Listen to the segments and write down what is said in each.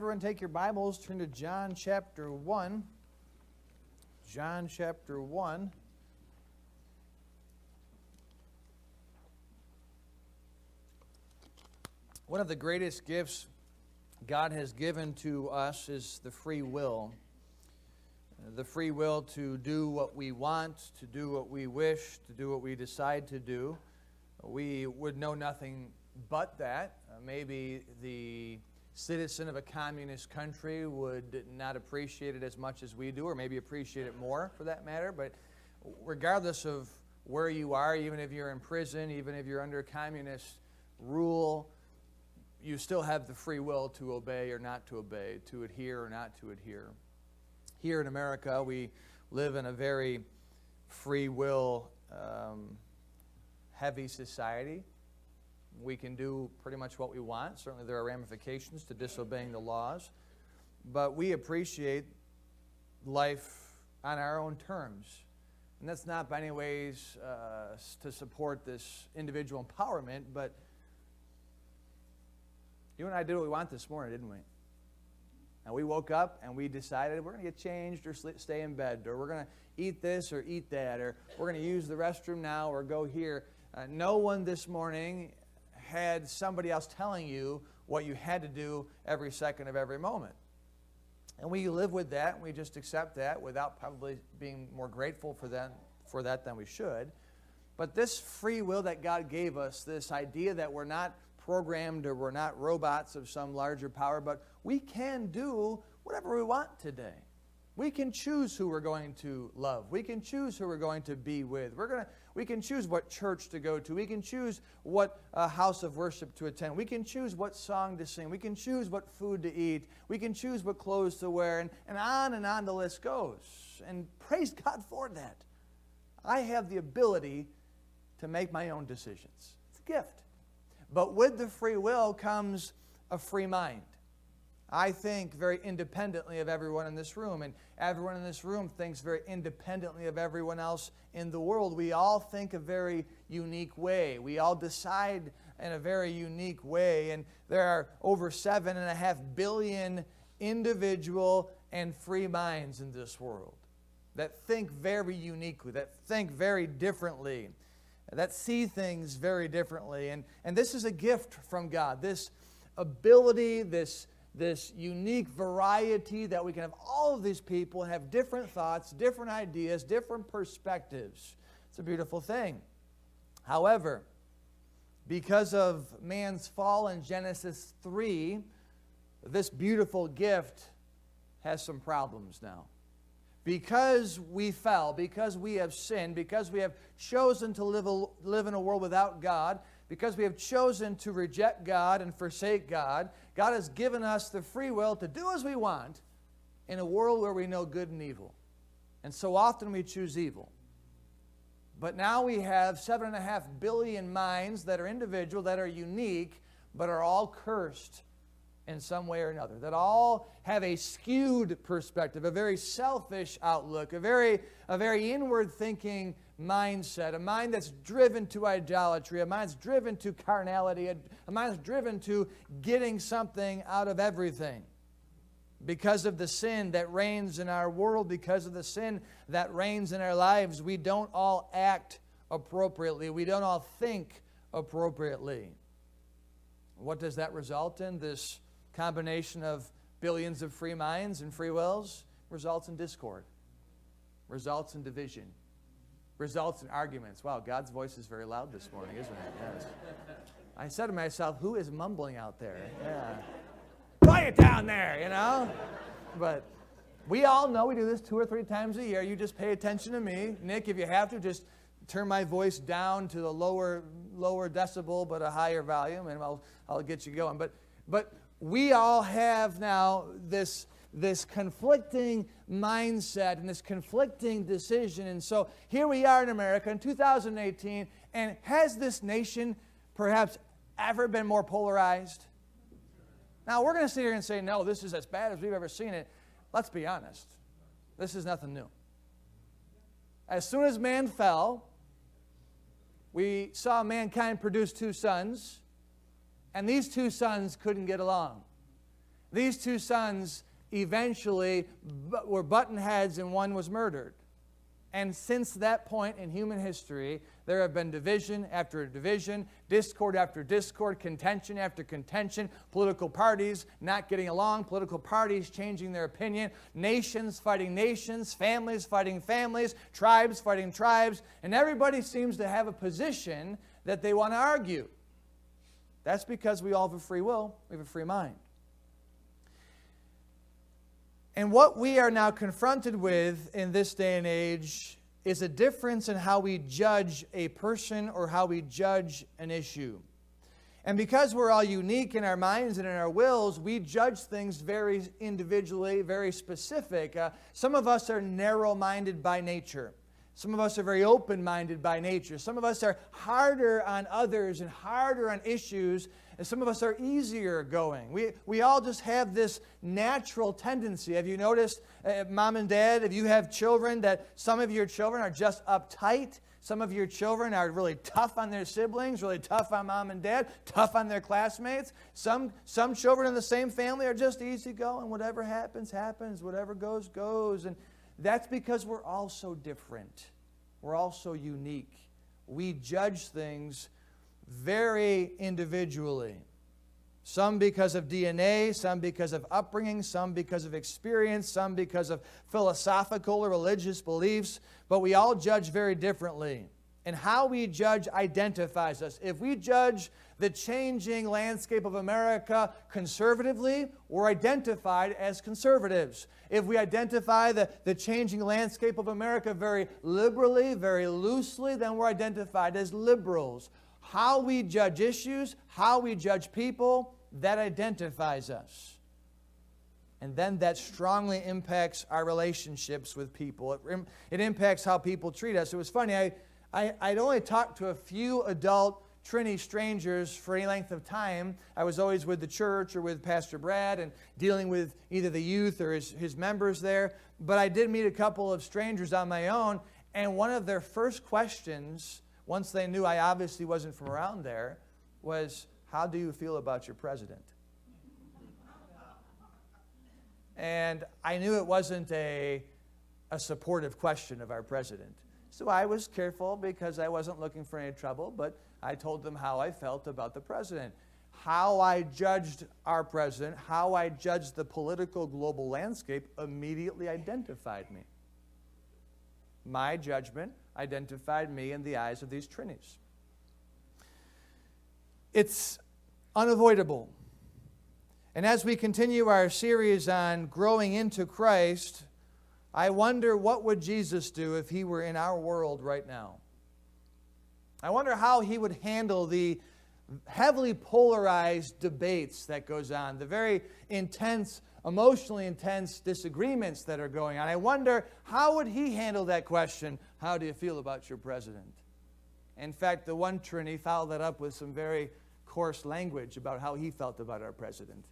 Everyone take your Bibles, turn to John chapter 1. John chapter 1. One of the greatest gifts God has given to us is the free will. The free will to do what we want, to do what we wish, to do what we decide to do. We would know nothing but that. Maybe the citizen of a communist country would not appreciate it as much as we do, or maybe appreciate it more for that matter. But regardless of where you are, even if you're in prison, even if you're under communist rule, you still have the free will to obey or not to obey, to adhere or not to adhere. Here in America, we live in a very free will heavy society. We can do pretty much what we want. Certainly there are ramifications to disobeying the laws. But we appreciate life on our own terms. And that's not by any ways to support this individual empowerment, but you and I did what we want this morning, didn't we? And we woke up and we decided we're going to get changed or stay in bed, or we're going to eat this or eat that, or we're going to use the restroom now or go here. No one this morning had somebody else telling you what you had to do every second of every moment. And we live with that, and we just accept that without probably being more grateful for that than we should. But this free will that God gave us, this idea that we're not programmed or we're not robots of some larger power, but we can do whatever we want today. We can choose who we're going to love. We can choose who we're going to be with. We can choose what church to go to. We can choose what house of worship to attend. We can choose what song to sing. We can choose what food to eat. We can choose what clothes to wear. And on the list goes. And praise God for that. I have the ability to make my own decisions. It's a gift. But with the free will comes a free mind. I think very independently of everyone in this room, and everyone in this room thinks very independently of everyone else in the world. We all think a very unique way. We all decide in a very unique way, and there are over 7.5 billion individual and free minds in this world that think very uniquely, that think very differently, that see things very differently. And this is a gift from God, this ability, this unique variety that we can have all of these people have different thoughts, different ideas, different perspectives. It's a beautiful thing. However, because of man's fall in Genesis 3, this beautiful gift has some problems now. Because we fell, because we have sinned, because we have chosen to live in a world without God, because we have chosen to reject God and forsake God, God has given us the free will to do as we want in a world where we know good and evil. And so often we choose evil. But now we have 7.5 billion minds that are individual, that are unique, but are all cursed in some way or another, that all have a skewed perspective, a very selfish outlook, a very inward-thinking mindset, a mind that's driven to idolatry, a mind that's driven to carnality, a mind that's driven to getting something out of everything. Because of the sin that reigns in our world, because of the sin that reigns in our lives, we don't all act appropriately. We don't all think appropriately. What does that result in? This combination of billions of free minds and free wills results in discord, results in division, results in arguments. Wow, God's voice is very loud this morning, isn't it? Yes. I said to myself, who is mumbling out there? Yeah. Quiet down there, you know? But we all know we do this 2 or 3 times a year. You just pay attention to me. Nick, if you have to, just turn my voice down to the lower decibel, but a higher volume, and I'll get you going. But we all have now this conflicting mindset and this conflicting decision. And so here we are in America in 2018, and has this nation perhaps ever been more polarized? Now, we're going to sit here and say, no, this is as bad as we've ever seen it. Let's be honest. This is nothing new. As soon as man fell, we saw mankind produce 2 sons, and these 2 sons couldn't get along. These two sons eventually were button heads and one was murdered. And since that point in human history, there have been division after division, discord after discord, contention after contention, political parties not getting along, political parties changing their opinion, nations fighting nations, families fighting families, tribes fighting tribes, and everybody seems to have a position that they want to argue. That's because we all have a free will, we have a free mind. And what we are now confronted with in this day and age is a difference in how we judge a person or how we judge an issue. And because we're all unique in our minds and in our wills, we judge things very individually, very specific. Some of us are narrow-minded by nature. Some of us are very open-minded by nature. Some of us are harder on others and harder on issues, and some of us are easier going. We all just have this natural tendency. Have you noticed, Mom and Dad, if you have children, that some of your children are just uptight? Some of your children are really tough on their siblings, really tough on Mom and Dad, tough on their classmates. Some children in the same family are just easygoing. Whatever happens, happens. Whatever goes, goes. And that's because we're all so different. We're all so unique. We judge things very individually. Some because of DNA, some because of upbringing, some because of experience, some because of philosophical or religious beliefs, but we all judge very differently. And how we judge identifies us. If we judge the changing landscape of America conservatively, we're identified as conservatives. If we identify the changing landscape of America very liberally, very loosely, then we're identified as liberals. How we judge issues, how we judge people, that identifies us. And then that strongly impacts our relationships with people. It impacts how people treat us. It was funny, I'd only talked to a few adult Trinity strangers for any length of time. I was always with the church or with Pastor Brad and dealing with either the youth or his members there. But I did meet a couple of strangers on my own, and one of their first questions, once they knew I obviously wasn't from around there, was, how do you feel about your president? And I knew it wasn't a supportive question of our president. So I was careful because I wasn't looking for any trouble, but I told them how I felt about the president. How I judged our president, how I judged the political global landscape immediately identified me. My judgment identified me in the eyes of these Trinities. It's unavoidable. And as we continue our series on growing into Christ, I wonder what would Jesus do if he were in our world right now. I wonder how he would handle the heavily polarized debates that goes on, the very intense, emotionally intense disagreements that are going on. I wonder how would he handle that question, how do you feel about your president? In fact, the one Trinity followed that up with some very coarse language about how he felt about our president.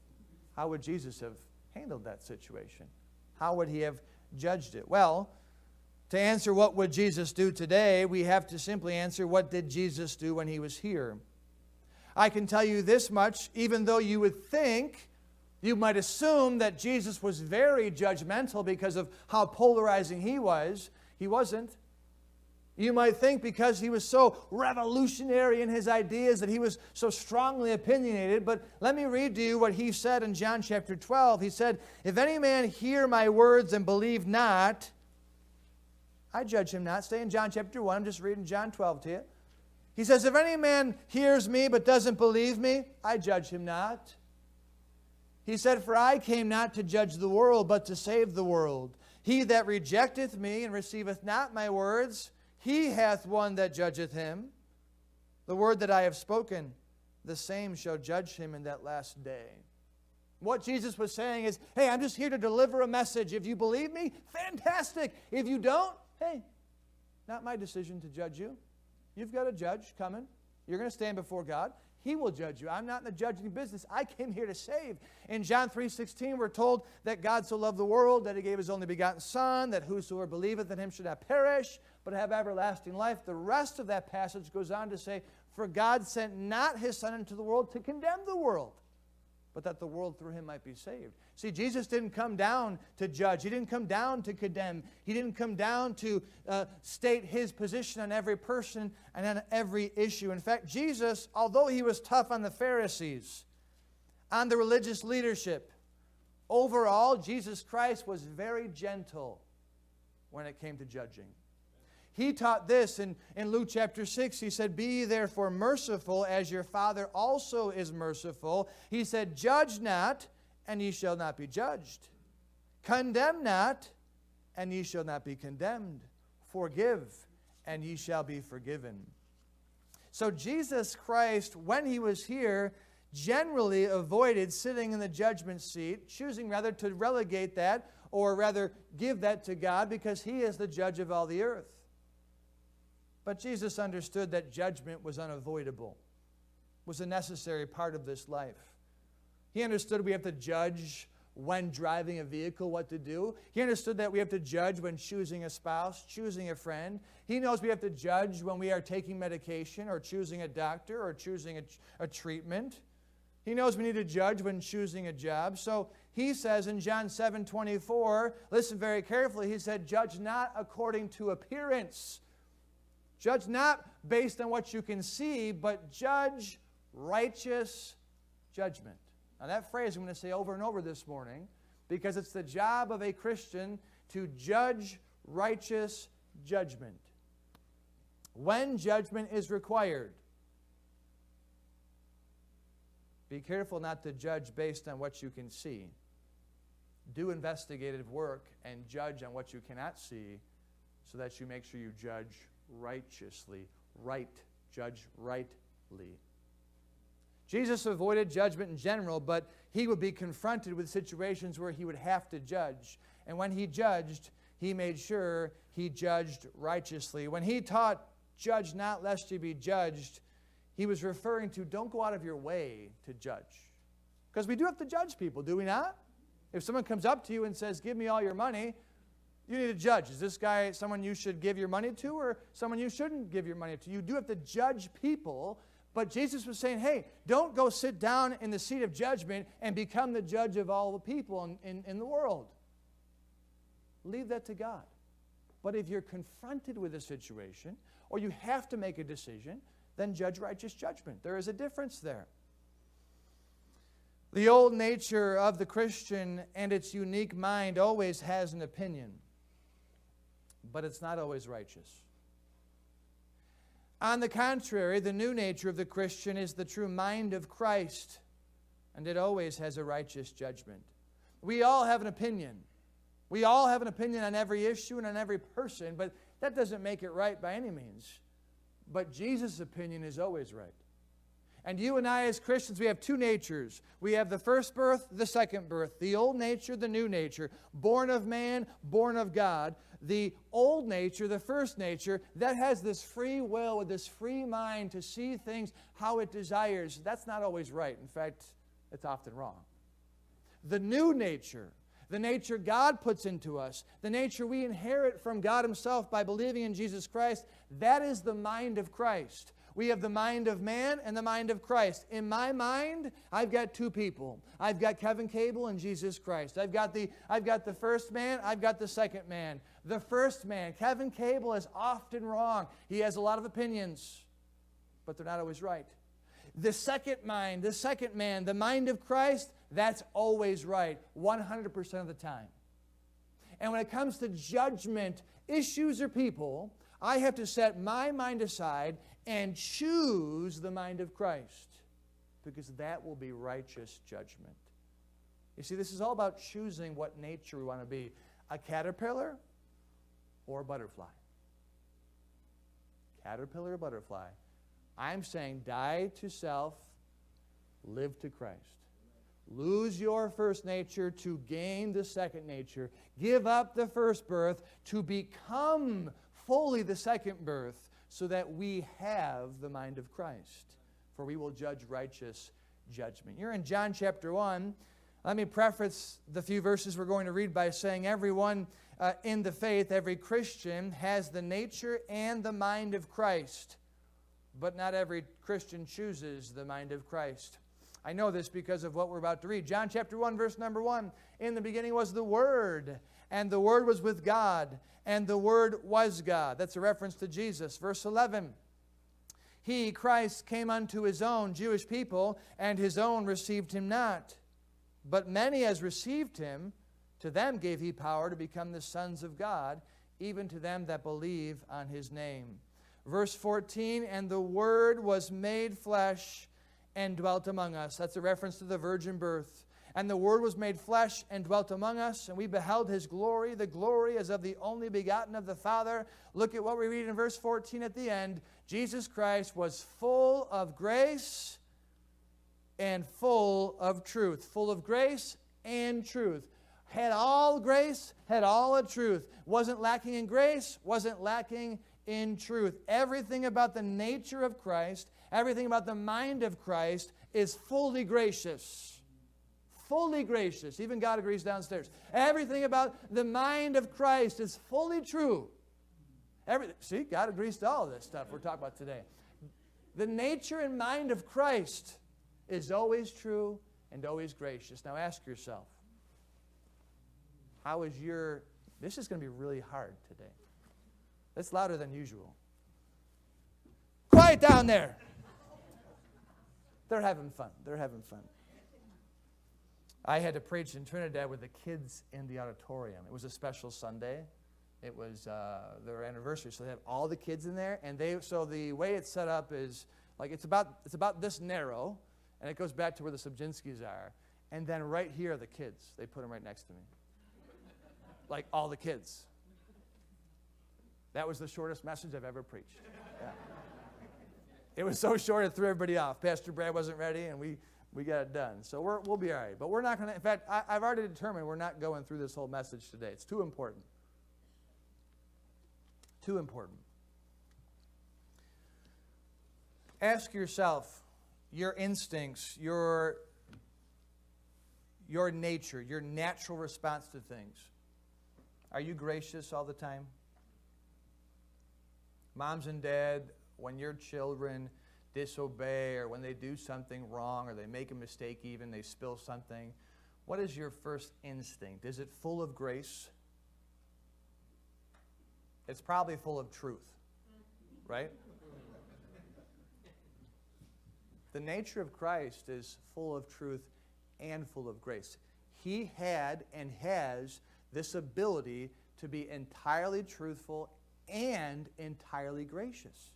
How would Jesus have handled that situation? How would he have judged it? Well, to answer what would Jesus do today, we have to simply answer, what did Jesus do when he was here? I can tell you this much, even though you would think, you might assume that Jesus was very judgmental because of how polarizing he wasn't. You might think because he was so revolutionary in his ideas that he was so strongly opinionated. But let me read to you what he said in John chapter 12. He said, if any man hear my words and believe not, I judge him not. Stay in John chapter 1. I'm just reading John 12 to you. He says, if any man hears me but doesn't believe me, I judge him not. He said, for I came not to judge the world, but to save the world. He that rejecteth me and receiveth not my words, he hath one that judgeth him. The word that I have spoken, the same shall judge him in that last day. What Jesus was saying is, hey, I'm just here to deliver a message. If you believe me, fantastic. If you don't, hey, not my decision to judge you. You've got a judge coming. You're going to stand before God. He will judge you. I'm not in the judging business. I came here to save. In John 3:16, we're told that God so loved the world that he gave his only begotten Son, that whosoever believeth in him should not perish, but have everlasting life. The rest of that passage goes on to say, for God sent not his Son into the world to condemn the world, but that the world through him might be saved. See, Jesus didn't come down to judge. He didn't come down to condemn. He didn't come down to state his position on every person and on every issue. In fact, Jesus, although he was tough on the Pharisees, on the religious leadership, overall, Jesus Christ was very gentle when it came to judging. He taught this in Luke chapter 6. He said, "Be ye therefore merciful, as your Father also is merciful." He said, "Judge not, and ye shall not be judged. Condemn not, and ye shall not be condemned. Forgive, and ye shall be forgiven." So Jesus Christ, when he was here, generally avoided sitting in the judgment seat, choosing rather to relegate that, or rather give that to God, because he is the judge of all the earth. But Jesus understood that judgment was unavoidable, was a necessary part of this life. He understood we have to judge when driving a vehicle what to do. He understood that we have to judge when choosing a spouse, choosing a friend. He knows we have to judge when we are taking medication or choosing a doctor or choosing a treatment. He knows we need to judge when choosing a job. So he says in John 7:24, listen very carefully, he said, "Judge not according to appearance." Judge not based on what you can see, but judge righteous judgment. Now that phrase I'm going to say over and over this morning, because it's the job of a Christian to judge righteous judgment. When judgment is required, be careful not to judge based on what you can see. Do investigative work and judge on what you cannot see, so that you make sure you judge righteously. Judge rightly. Jesus avoided judgment in general, but he would be confronted with situations where he would have to judge. And when he judged, he made sure he judged righteously. When he taught, "Judge not lest ye be judged," he was referring to don't go out of your way to judge. Because we do have to judge people, do we not? If someone comes up to you and says, "Give me all your money," you need to judge. Is this guy someone you should give your money to, or someone you shouldn't give your money to? You do have to judge people, but Jesus was saying, hey, don't go sit down in the seat of judgment and become the judge of all the people in the world. Leave that to God. But if you're confronted with a situation, or you have to make a decision, then judge righteous judgment. There is a difference there. The old nature of the Christian and its unique mind always has an opinion, but it's not always righteous. On the contrary, the new nature of the Christian is the true mind of Christ, and it always has a righteous judgment. We all have an opinion. We all have an opinion on every issue and on every person, but that doesn't make it right by any means. But Jesus' opinion is always right. And you and I as Christians, we have two natures. We have the first birth, the second birth, the old nature, the new nature, born of man, born of God. The old nature, the first nature, that has this free will with this free mind to see things how it desires. That's not always right. In fact, it's often wrong. The new nature, the nature God puts into us, the nature we inherit from God Himself by believing in Jesus Christ, that is the mind of Christ. We have the mind of man and the mind of Christ. In my mind, I've got two people. I've got Kevin Kabel and Jesus Christ. I've got the first man, I've got the second man. The first man, Kevin Kabel, is often wrong. He has a lot of opinions, but they're not always right. The second mind, the second man, the mind of Christ, that's always right, 100% of the time. And when it comes to judgment, issues, or people, I have to set my mind aside and choose the mind of Christ, because that will be righteous judgment. You see, this is all about choosing what nature we want to be, a caterpillar or a butterfly. Caterpillar or butterfly. I'm saying die to self, live to Christ. Lose your first nature to gain the second nature. Give up the first birth to become fully the second birth, so that we have the mind of Christ. For we will judge righteous judgment. You're in John chapter 1. Let me preface the few verses we're going to read by saying everyone in the faith, every Christian, has the nature and the mind of Christ. But not every Christian chooses the mind of Christ. I know this because of what we're about to read. John chapter 1, verse number 1. In the beginning was the Word, and the Word was with God, and the Word was God. That's a reference to Jesus. Verse 11. He, Christ, came unto his own, Jewish people, and his own received him not. But many as received him, to them gave he power to become the sons of God, even to them that believe on his name. Verse 14, and the Word was made flesh and dwelt among us. That's a reference to the virgin birth. And the Word was made flesh and dwelt among us, and we beheld his glory. The glory as of the only begotten of the Father. Look at what we read in verse 14 at the end. Jesus Christ was full of grace and full of truth. Full of grace and truth. Had all grace, had all of truth. Wasn't lacking in grace, wasn't lacking in truth. Everything about the nature of Christ, everything about the mind of Christ is fully gracious. Fully gracious. Even God agrees downstairs. Everything about the mind of Christ is fully true. See, God agrees to all of this stuff we're talking about today. The nature and mind of Christ is always true and always gracious. Now ask yourself, how is your... This is going to be really hard today. It's louder than usual. Quiet down there. They're having fun. They're having fun. I had to preach in Trinidad with the kids in the auditorium. It was a special Sunday. It was their anniversary, so they have all the kids in there. And so the way it's set up is like it's about this narrow, and it goes back to where the Subjinskis are. And then right here are the kids. They put them right next to me. Like all the kids. That was the shortest message I've ever preached. Yeah. It was so short it threw everybody off. Pastor Brad wasn't ready, and we got it done. So we'll be all right. But we're not going to, in fact, I've already determined we're not going through this whole message today. It's too important. Too important. Ask yourself, your instincts, your nature, your natural response to things. Are you gracious all the time? Moms and dad, when your children disobey or when they do something wrong or they make a mistake even, they spill something, what is your first instinct? Is it full of grace? It's probably full of truth, right? The nature of Christ is full of truth and full of grace. He had and has this ability to be entirely truthful and entirely gracious.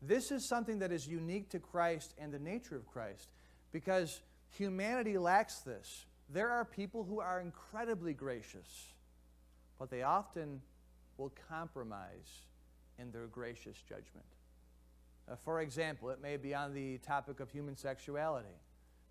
This is something that is unique to Christ and the nature of Christ because humanity lacks this. There are people who are incredibly gracious, but they often will compromise in their gracious judgment. For example, it may be on the topic of human sexuality.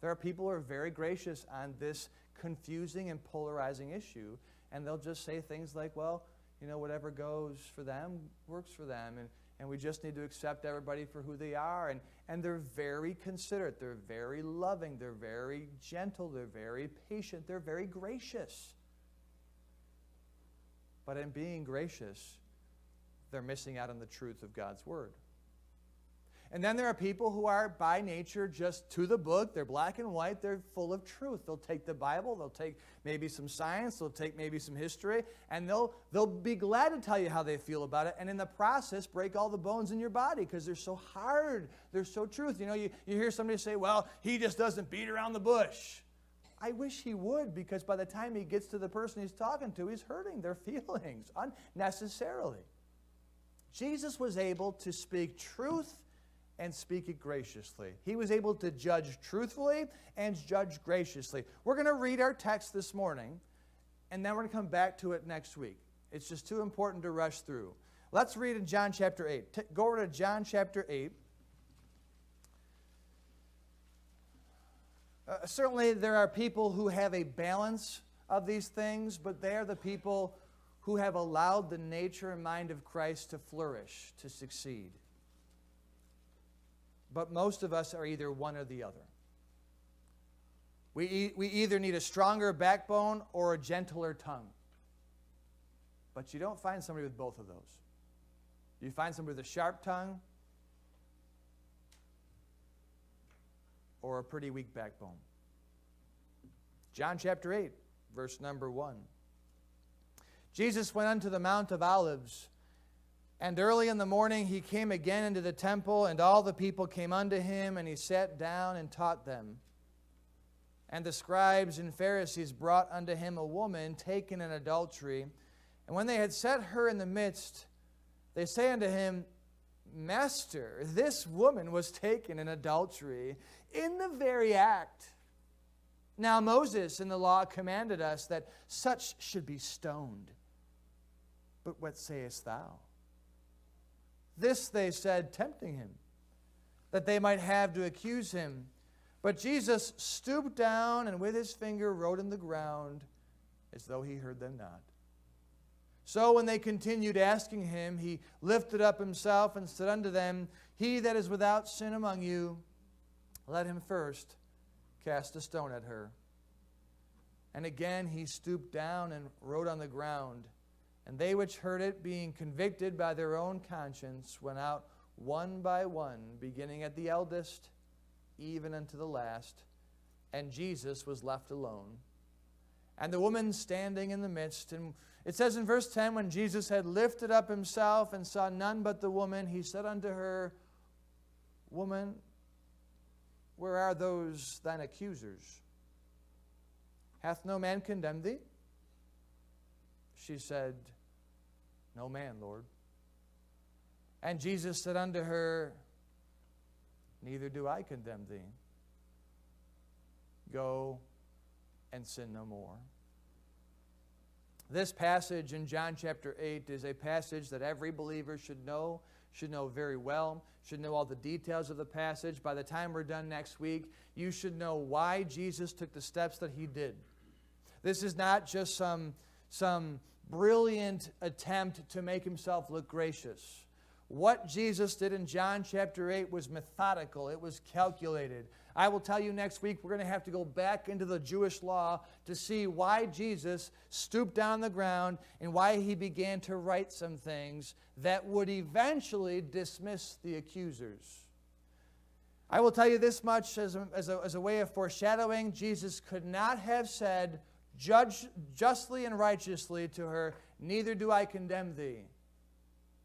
There are people who are very gracious on this confusing and polarizing issue, and they'll just say things like, well, you know, whatever goes for them works for them, and we just need to accept everybody for who they are. And they're very considerate, they're very loving, they're very gentle, they're very patient, they're very gracious. But in being gracious, they're missing out on the truth of God's Word. And then there are people who are by nature just to the book. They're black and white. They're full of truth. They'll take the Bible. They'll take maybe some science. They'll take maybe some history. And they'll be glad to tell you how they feel about it. And in the process, break all the bones in your body because they're so hard. They're so truth. You know, you hear somebody say, well, he just doesn't beat around the bush. I wish he would, because by the time he gets to the person he's talking to, he's hurting their feelings unnecessarily. Jesus was able to speak truth and speak it graciously. He was able to judge truthfully and judge graciously. We're going to read our text this morning, and then we're going to come back to it next week. It's just too important to rush through. Let's read in John chapter 8. Go over to John chapter 8. Certainly there are people who have a balance of these things, but they are the people who have allowed the nature and mind of Christ to flourish, to succeed. But most of us are either one or the other. We either need a stronger backbone or a gentler tongue. But you don't find somebody with both of those. You find somebody with a sharp tongue or a pretty weak backbone. John chapter 8, verse number 1. Jesus went unto the Mount of Olives, and early in the morning he came again into the temple, and all the people came unto him, and he sat down and taught them. And the scribes and Pharisees brought unto him a woman taken in adultery. And when they had set her in the midst, they say unto him, Master, this woman was taken in adultery in the very act. Now Moses in the law commanded us that such should be stoned. But what sayest thou? This they said, tempting him, that they might have to accuse him. But Jesus stooped down and with his finger wrote in the ground, as though he heard them not. So when they continued asking him, he lifted up himself and said unto them, He that is without sin among you, let him first cast a stone at her. And again he stooped down and wrote on the ground. And they which heard it, being convicted by their own conscience, went out one by one, beginning at the eldest, even unto the last. And Jesus was left alone. And the woman standing in the midst. And it says in verse 10, when Jesus had lifted up himself and saw none but the woman, he said unto her, Woman, where are those thine accusers? Hath no man condemned thee? She said, No man, Lord. And Jesus said unto her, Neither do I condemn thee. Go and sin no more. This passage in John chapter 8 is a passage that every believer should know very well, should know all the details of the passage. By the time we're done next week, you should know why Jesus took the steps that he did. This is not just some brilliant attempt to make himself look gracious. What Jesus did in John chapter 8 was methodical. It was calculated. I will tell you next week we're going to have to go back into the Jewish law to see why Jesus stooped down on the ground and why he began to write some things that would eventually dismiss the accusers. I will tell you this much as a way of foreshadowing. Jesus could not have said justly and righteously to her, Neither do I condemn thee,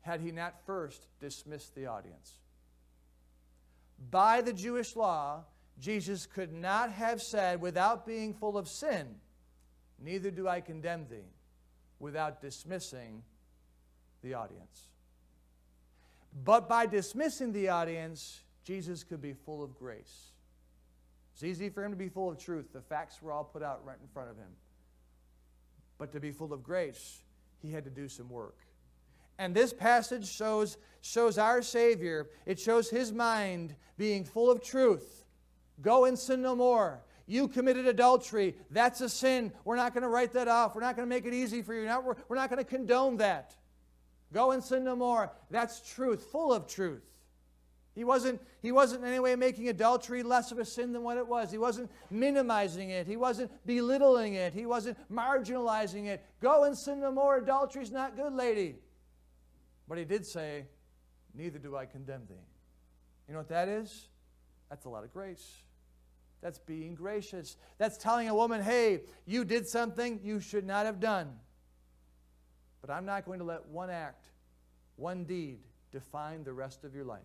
had he not first dismissed the audience. By the Jewish law, Jesus could not have said, without being full of sin, Neither do I condemn thee, without dismissing the audience. But by dismissing the audience, Jesus could be full of grace. It's easy for him to be full of truth. The facts were all put out right in front of him. But to be full of grace, he had to do some work. And this passage shows our Savior. It shows his mind being full of truth. Go and sin no more. You committed adultery. That's a sin. We're not going to write that off. We're not going to make it easy for you. We're not going to condone that. Go and sin no more. That's truth, full of truth. He wasn't in any way making adultery less of a sin than what it was. He wasn't minimizing it. He wasn't belittling it. He wasn't marginalizing it. Go and sin no more. Adultery's not good, lady. But he did say, Neither do I condemn thee. You know what that is? That's a lot of grace. That's being gracious. That's telling a woman, hey, you did something you should not have done. But I'm not going to let one act, one deed, define the rest of your life.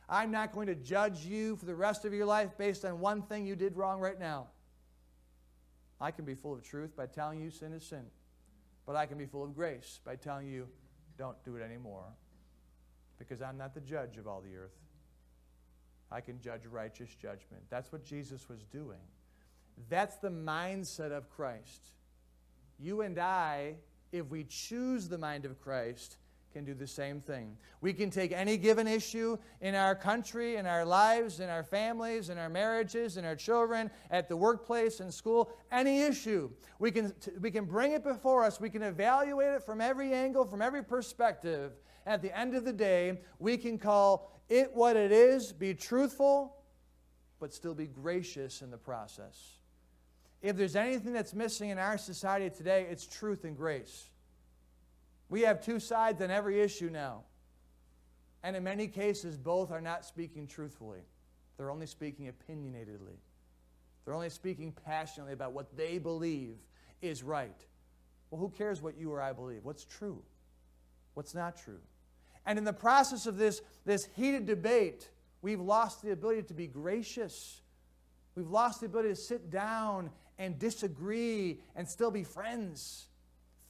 I'm not going to judge you for the rest of your life based on one thing you did wrong right now. I can be full of truth by telling you sin is sin. But I can be full of grace by telling you don't do it anymore. Because I'm not the judge of all the earth. I can judge righteous judgment. That's what Jesus was doing. That's the mindset of Christ. You and I, if we choose the mind of Christ, can do the same thing. We can take any given issue in our country, in our lives, in our families, in our marriages, in our children, at the workplace, in school, any issue. We can bring it before us. We can evaluate it from every angle, from every perspective. At the end of the day, we can call it what it is, be truthful, but still be gracious in the process. If there's anything that's missing in our society today, it's truth and grace. We have two sides on every issue now. And in many cases, both are not speaking truthfully. They're only speaking opinionatedly. They're only speaking passionately about what they believe is right. Well, who cares what you or I believe? What's true? What's not true? And in the process of this heated debate, we've lost the ability to be gracious. We've lost the ability to sit down and disagree and still be friends.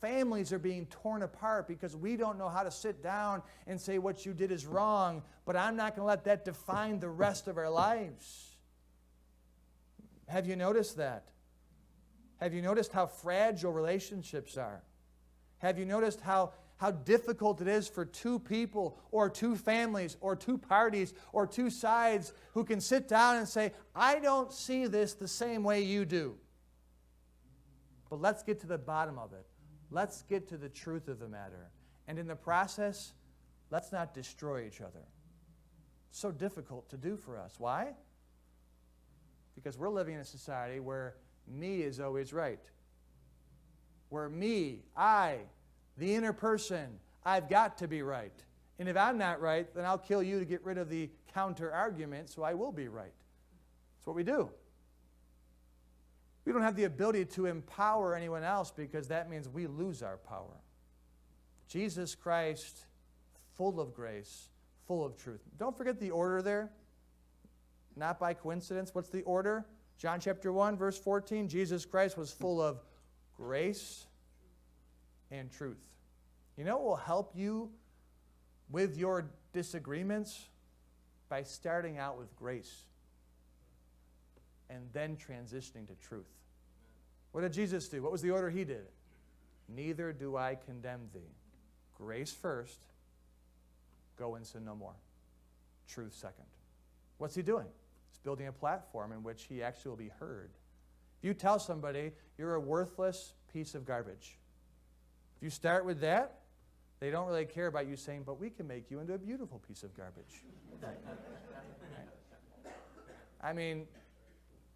Families are being torn apart because we don't know how to sit down and say what you did is wrong, but I'm not going to let that define the rest of our lives. Have you noticed that? Have you noticed how fragile relationships are? Have you noticed how difficult it is for two people or two families or two parties or two sides who can sit down and say, I don't see this the same way you do. But let's get to the bottom of it. Let's get to the truth of the matter. And in the process, let's not destroy each other. It's so difficult to do for us. Why? Because we're living in a society where me is always right. Where me, I, the inner person, I've got to be right. And if I'm not right, then I'll kill you to get rid of the counter argument, so I will be right. That's what we do. We don't have the ability to empower anyone else because that means we lose our power. Jesus Christ, full of grace, full of truth. Don't forget the order there. Not by coincidence. What's the order? John chapter 1, verse 14. Jesus Christ was full of grace and truth. You know what will help you with your disagreements? By starting out with grace and then transitioning to truth. What did Jesus do? What was the order he did? Neither do I condemn thee. Grace first, go and sin no more. Truth second. What's he doing? He's building a platform in which he actually will be heard. If you tell somebody you're a worthless piece of garbage, if you start with that, they don't really care about you saying, but we can make you into a beautiful piece of garbage. I mean,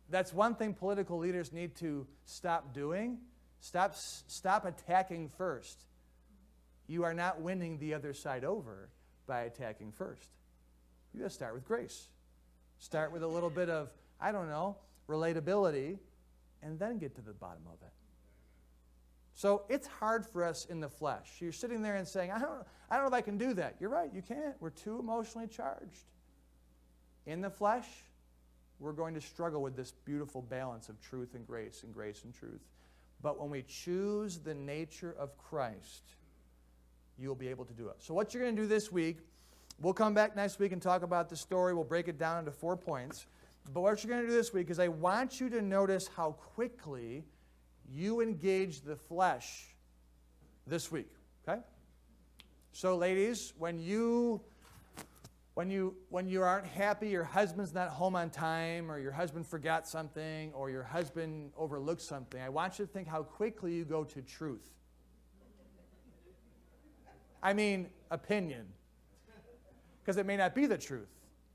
that's one thing political leaders need to stop doing. Stop attacking first. You are not winning the other side over by attacking first. You got to start with grace. Start with a little bit of, relatability, and then get to the bottom of it. So it's hard for us in the flesh. You're sitting there and saying, I don't know if I can do that. You're right, you can't. We're too emotionally charged. In the flesh, we're going to struggle with this beautiful balance of truth and grace and truth. But when we choose the nature of Christ, you'll be able to do it. So what you're going to do this week, we'll come back next week and talk about the story. We'll break it down into 4 points. But what you're going to do this week is I want you to notice how quickly you engage the flesh this week. Okay? So ladies, when you aren't happy, your husband's not home on time, or your husband forgot something, or your husband overlooked something, I want you to think how quickly you go to truth. I mean, opinion. Because it may not be the truth,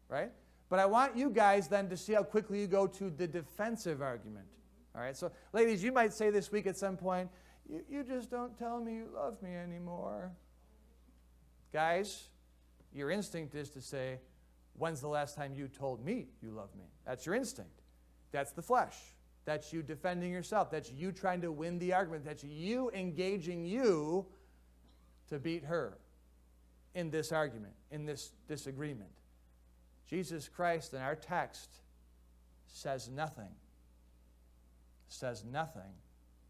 right? But I want you guys then to see how quickly you go to the defensive argument. All right? So, ladies, you might say this week at some point, you just don't tell me you love me anymore. Guys, your instinct is to say, when's the last time you told me you love me? That's your instinct. That's the flesh. That's you defending yourself. That's you trying to win the argument. That's you engaging you to beat her in this argument, in this disagreement. Jesus Christ in our text says nothing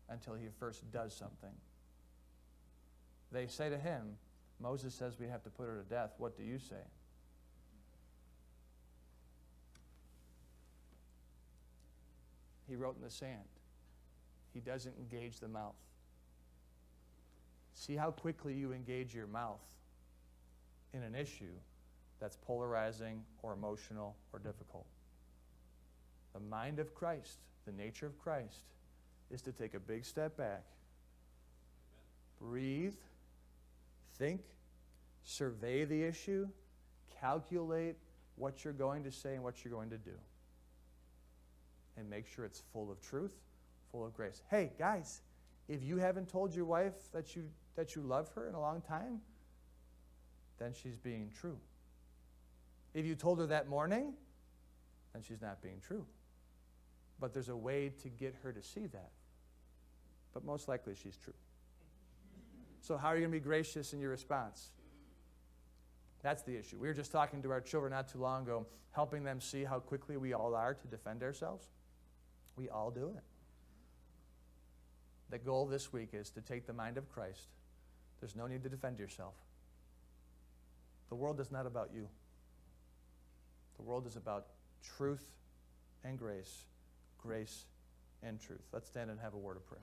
until he first does something. They say to him, Moses says we have to put her to death. What do you say? He wrote in the sand. He doesn't engage the mouth. See how quickly you engage your mouth in an issue that's polarizing or emotional or difficult. The mind of Christ, the nature of Christ, is to take a big step back, breathe, think, survey the issue, calculate what you're going to say and what you're going to do, and make sure it's full of truth, full of grace. Hey, guys, if you haven't told your wife that you love her in a long time, then she's being true. If you told her that morning, then she's not being true. But there's a way to get her to see that. But most likely she's true. So how are you going to be gracious in your response? That's the issue. We were just talking to our children not too long ago, helping them see how quickly we all are to defend ourselves. We all do it. The goal this week is to take the mind of Christ. There's no need to defend yourself. The world is not about you. The world is about truth and grace, grace and truth. Let's stand and have a word of prayer.